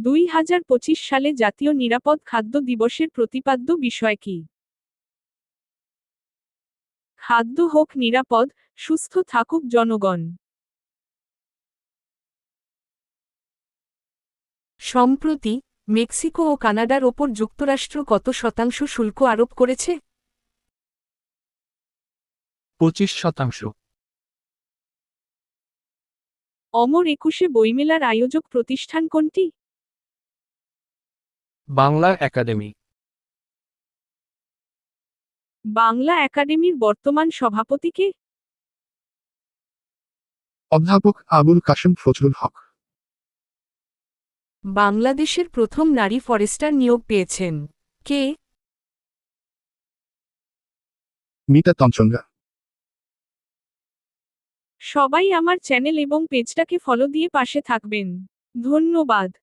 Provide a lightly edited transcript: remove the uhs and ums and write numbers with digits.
2025 সালে জাতীয় নিরাপদ খাদ্য দিবসের প্রতিপাদ্য বিষয় কি? খাদ্য হোক নিরাপদ, সুস্থ থাকুক জনগণ। সম্প্রতি মেক্সিকো ও কানাডার ওপর যুক্তরাষ্ট্র কত শতাংশ শুল্ক আরোপ করেছে? 25%। অমর একুশে বইমেলার আয়োজক প্রতিষ্ঠান কোনটি? বাংলা একাডেমি। বাংলা একাডেমির বর্তমান সভাপতি কে? অধ্যাপক আবুল কাশেম ফজলুল হক। বাংলাদেশের প্রথম নারী ফরেস্টার নিয়োগ পেয়েছেন কে? মিতা তঞ্চঙ্গা। সবাই আমার চ্যানেল এবং পেজটাকে ফলো দিয়ে পাশে থাকবেন। ধন্যবাদ।